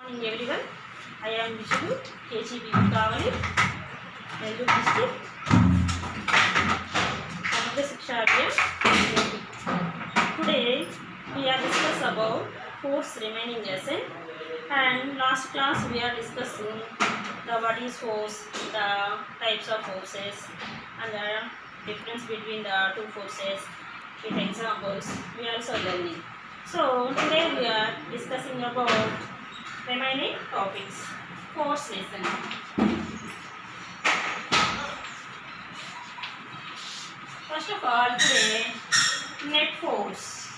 Morning everyone. I am Vishnu, KGB Kavali, Nellore district, Samuddra Shiksha Abhiyan. Today we are discuss about force remaining lesson, and last class we are discussing the what is force, the types of forces, and the difference between the two forces with examples. We are also learning. So today we are discussing about remaining topics. Force lesson. First of all, today net force.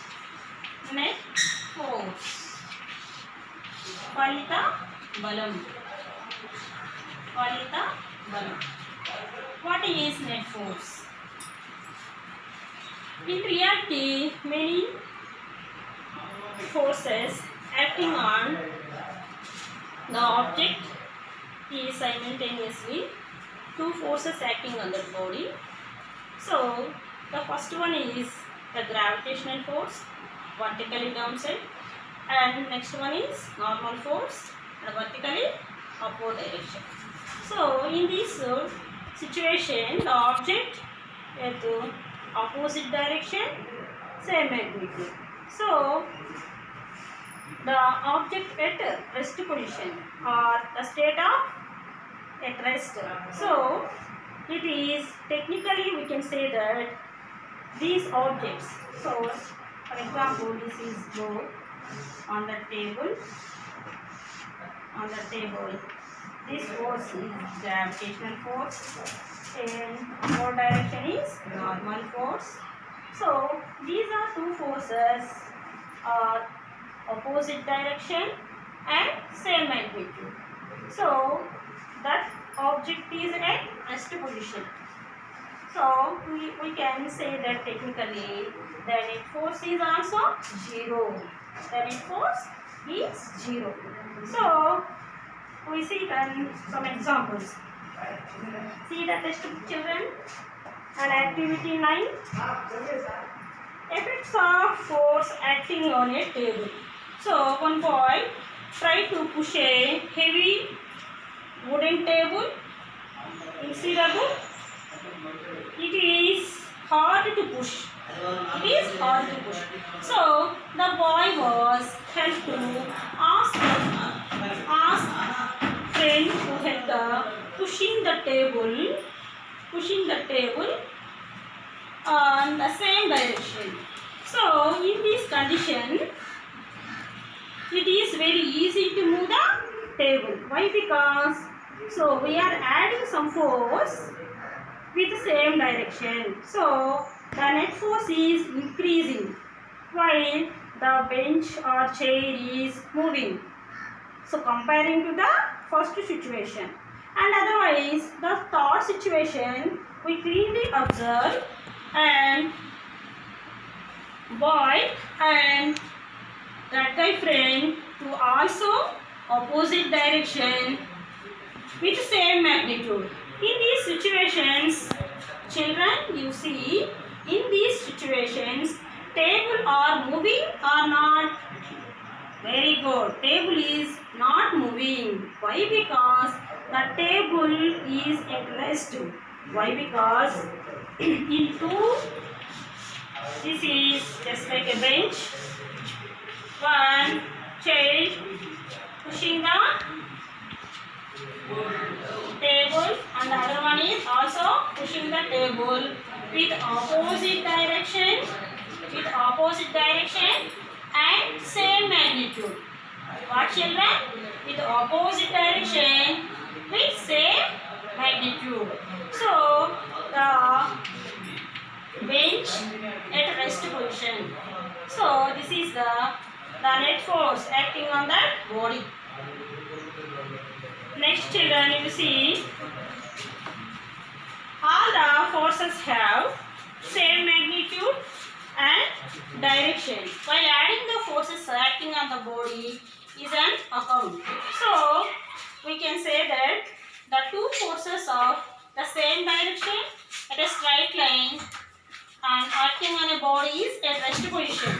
Net force. Falita balam. Falita balam. What is net force? In reality, many forces acting on the object is simultaneously two forces acting on the body. So the first one is the gravitational force, vertically downside, and next one is normal force, vertically upward direction. So in this situation, the object at the opposite direction, same magnitude. So the object at rest position or the state of at rest. So it is technically we can say that these objects. So for example, this is ball on the table. On the table, this force is gravitational force, and more direction is normal force. So these are two forces are opposite direction and same magnitude. So that object is at rest position. So we can say that technically the net force is also 0. The net force is 0. So we see then some examples. See the test children and activity 9. Effects of force acting on a table. So one boy tried to push a heavy wooden table inside the book. It is hard to push. It is hard to push. So the boy was helped to ask friend to help the pushing the table on the same direction. So in this condition, it is very easy to move the table. Why? Because so we are adding some force with the same direction. So the net force is increasing while the bench or chair is moving. So comparing to the first situation, and otherwise the third situation we clearly observe, and boy and that guy friend to also opposite direction with same magnitude. In these situations, children, you see, in these situations, table are moving or not? Very good. Table is not moving. Why? Because the table is at rest. Why? Because in two, this is just like a bench. One child pushing the table, and the other one is also pushing the table with opposite direction and same magnitude. What children? With opposite direction with same magnitude. So the bench at rest position. So this is the net force acting on that body. Next children, you see all the forces have same magnitude and direction. While adding the forces acting on the body is an account. So we can say that the two forces of the same direction at a straight line and acting on a body is at rest position.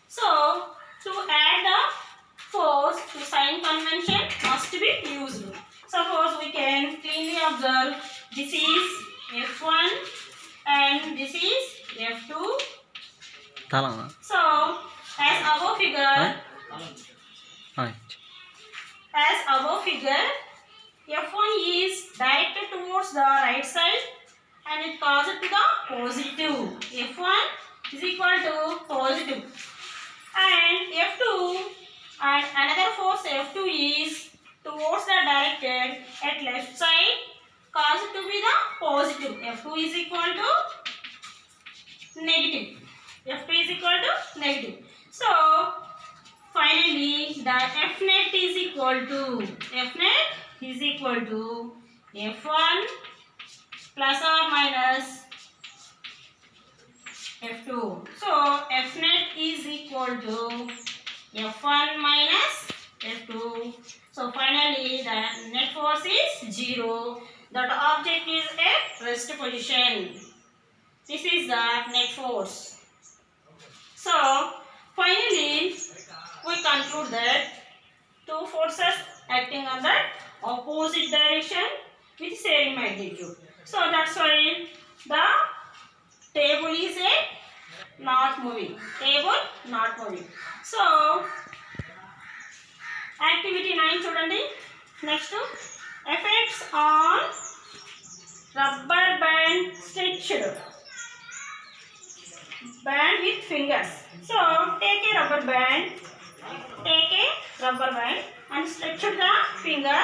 So to add the force to sign convention must be used. Suppose we can clearly observe this is F1 and this is F2. So as above figure, F1 is directed towards the right side and it causes to the positive. F1 is equal to positive. And F2 and another force F2 is towards the directed at left side, cause it to be the positive. F2 is equal to negative. F2 is equal to negative. So finally the F net is equal to F1 plus or minus F2. So F net is equal to F1 minus F2. So finally the net force is 0. That object is at rest position. This is the net force. So finally we conclude that two forces acting on the opposite direction with same magnitude. So that's why the table is not moving. So activity 9 చూడండి. Next, effects on rubber band stretched band with fingers. So take a rubber band and stretch the finger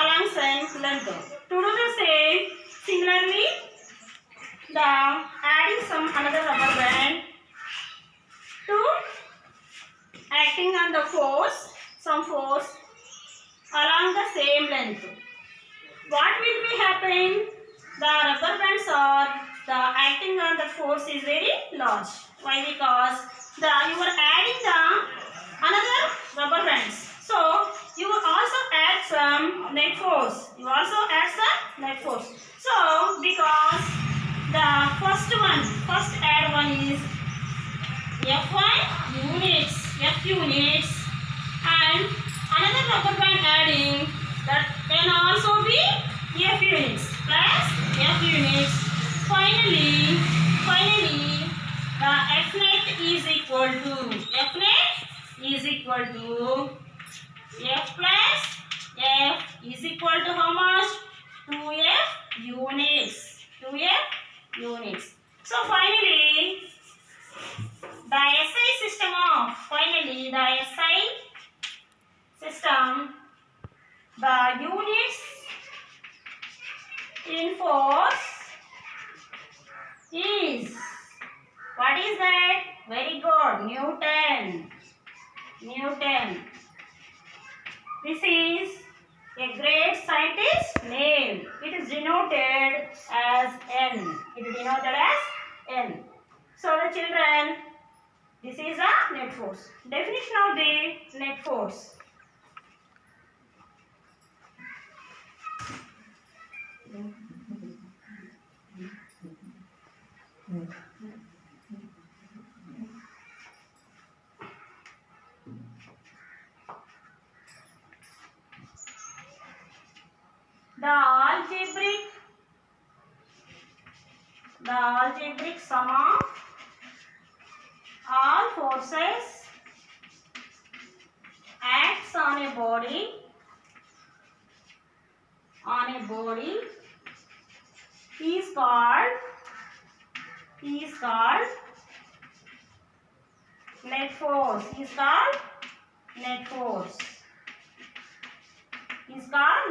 along same length. To do the same, similarly, the adding some another rubber band to acting on the some force along the same length. What will be happening? The rubber bands are the acting on the force is very large. Why? Because you are adding the another rubber bands. So you will also add some net force. So because the first add one is F units, and another rubber band adding that can also be F units plus F units. Finally the F net is equal to F plus F is equal to how much? 2F units. So finally the SI system, the units in force is, what is that? Very good, Newton. This is a great scientist's name. It is denoted as N. So the children, this is a net force. Definition of the net force. The algebraic sum of all forces acts on a body is called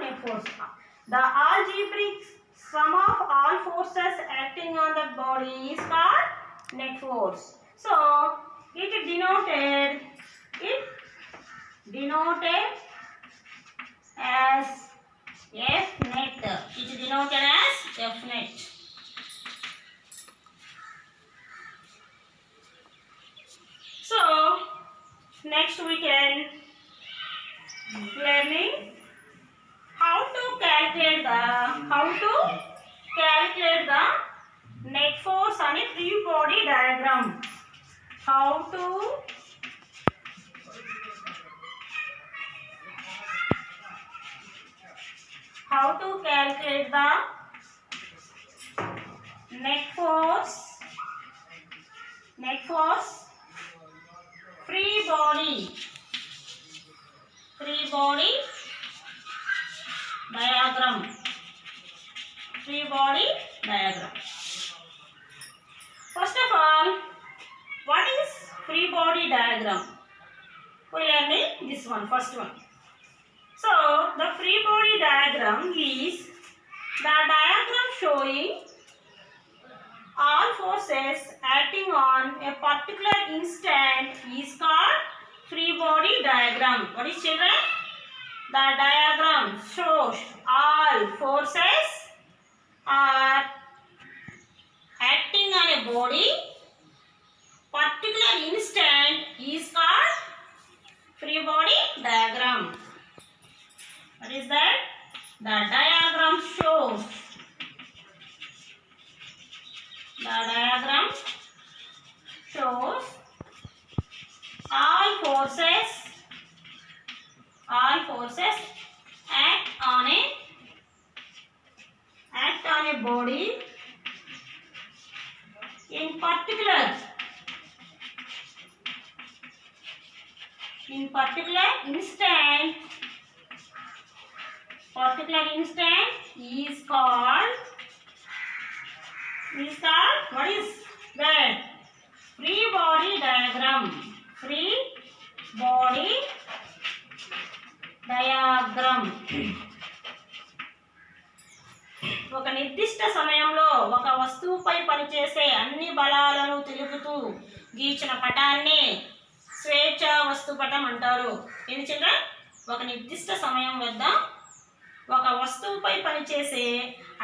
net force. The algebraic sum of all forces acting on that body is called net force. So it denoted as F net. So next we can learning how to calculate the net force on a free body diagram. How to how to calculate the net force free body diagram. First of all, what is free body diagram? We learn this one, first one. So the free body diagram is the diagram showing all forces acting on a particular instant is called free body diagram. What is, children? The diagram shows all forces are acting on a body particular instant is called free body diagram. What is that? The diagram shows all forces act on a body in particular instant is called what is that? Free body diagram. ఒక నిర్దిష్ట సమయంలో ఒక వస్తువుపై పనిచేసే అన్ని బలాలను తెలుపుతూ గీచిన పటాన్ని స్వేచ్ఛా వస్తుపటం అంటారు. ఏంటి చిల్డ్రన్? ఒక నిర్దిష్ట సమయం వద్ద ఒక వస్తువుపై పనిచేసే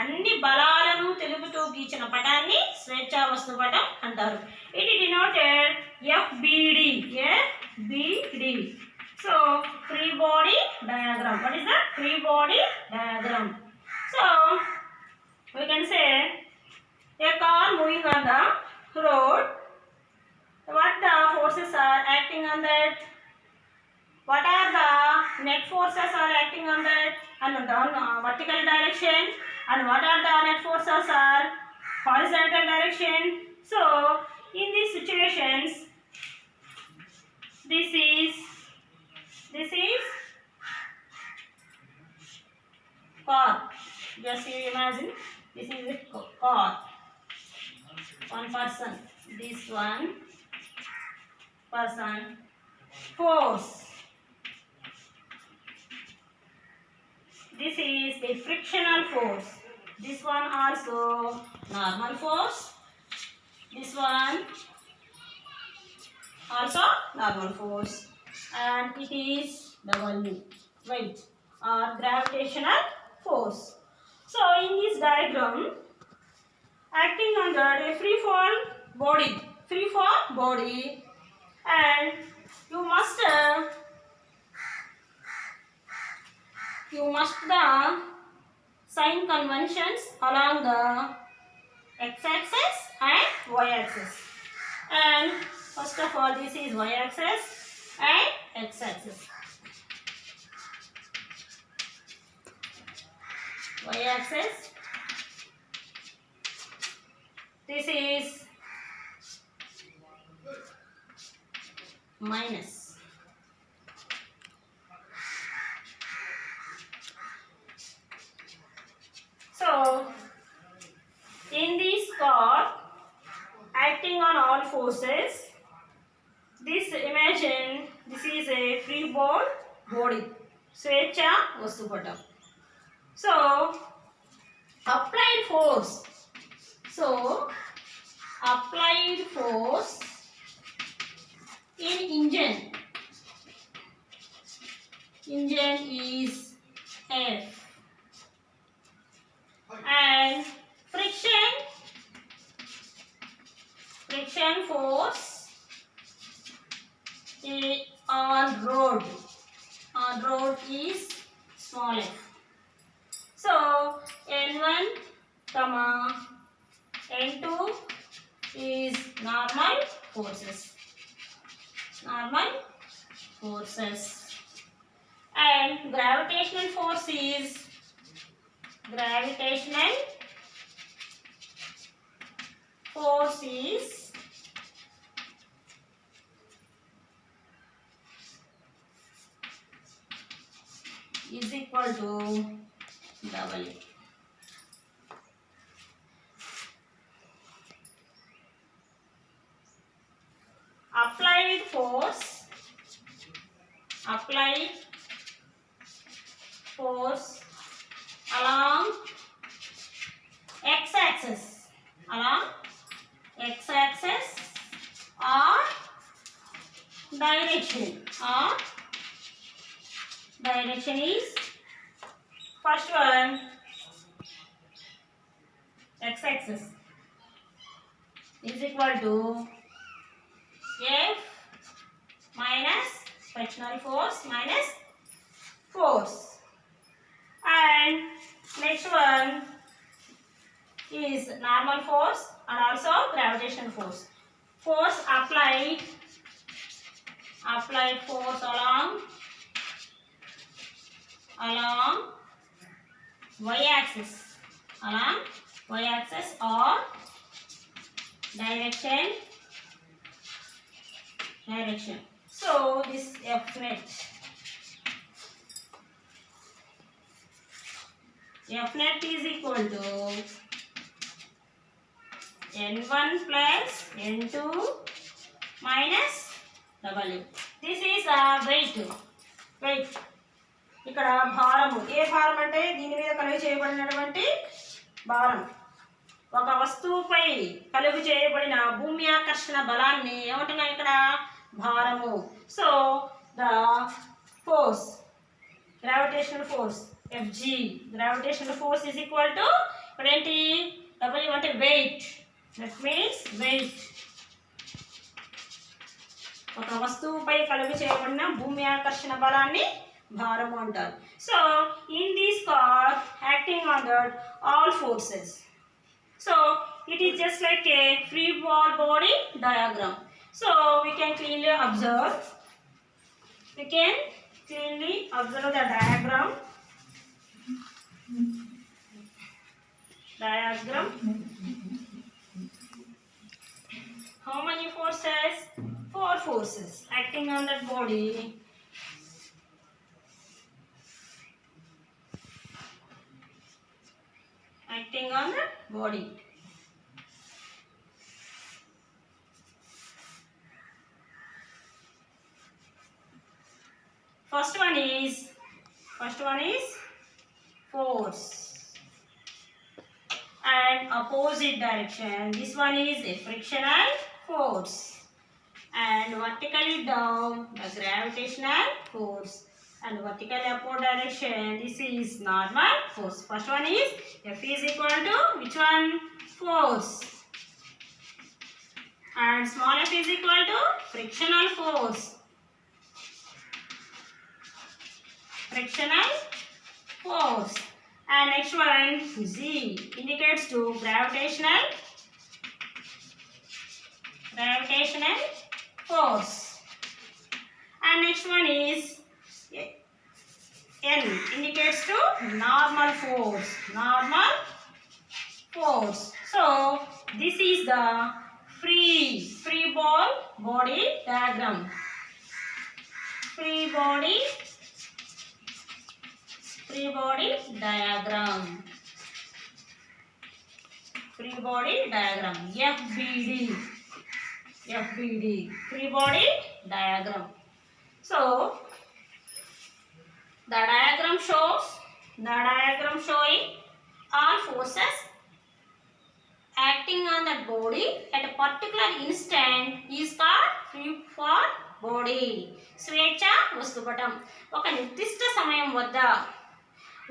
అన్ని బలాలను తెలుపుతూ గీచిన పటాన్ని స్వేచ్ఛా వస్తుపటం అంటారు. It denoted FBD. So free body diagram. What is that? Free body diagram. So we can say a car moving on the road. What the forces are acting on that? What are the net forces are acting on that? And on vertical direction. And what are the net forces are horizontal direction. So in these situations, this is car. Just you imagine, this is a car. One person. This one person. Force. This is the frictional force. This one also normal force. This one also normal force. And it is W, weight or gravitational force. So in this diagram, acting under a free fall body, and you must the sign conventions along the x-axis and y-axis. And first of all, this is y-axis and x-axis. Y-axis. This is minus. So in this car acting on all forces, this imagine this is a free body, swecha vastupatam. So applied force in engine is F, and friction force on road is small f. So N1, N2 is normal forces, and gravitational force is gravitational force is equal to W. Applied force along x-axis or direction is first one, x-axis is equal to F minus frictional force minus force, and next one is normal force and also gravitational force. Force applied force along y-axis or direction. So this F net is equal to N1 plus N2 minus W. This is a weight. ఇక్కడ భారము, ఏ భారం అంటే దీని మీద కలుగు చేయబడినటువంటి భారం. ఒక వస్తువుపై కలుగు చేయబడిన భూమి ఆకర్షణ బలాన్ని ఏమంటున్నాం ఇక్కడ? భారము. So the force, gravitational force Fg, gravitational force is equal to ఇప్పుడు ఏంటి? W అంటే వెయిట్, దట్ మీన్స్ వెయిట్. ఒక వస్తువుపై కలుగు చేయబడిన భూమి ఆకర్షణ బలాన్ని భారము అంటారు. So in this car acting on that all forces, so it is just like a free fall body diagram. So we can clearly observe the diagram. How many forces? 4 forces acting on that body. First one is force and opposite direction. This one is a frictional force, and vertically down the gravitational force, and vertically upward direction this is normal force. First one is F is equal to which one? Force, and small f is equal to frictional force. And next one Z indicates to gravitational force, and next one is N indicates to normal force. So this is the free body diagram. Free body diagram. FBD, free body diagram. So the diagram showing all forces acting on that body at a particular instant is called free fall body. స్వేచ్ఛ వస్తుపటం. ఒక నిర్దిష్ట సమయం వద్ద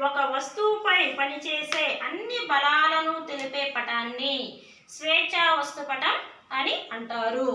ఒక వస్తువుపై పనిచేసే అన్ని బలాలను తెలిపే పటాన్ని స్వేచ్ఛ వస్తుపటం అని అంటారు.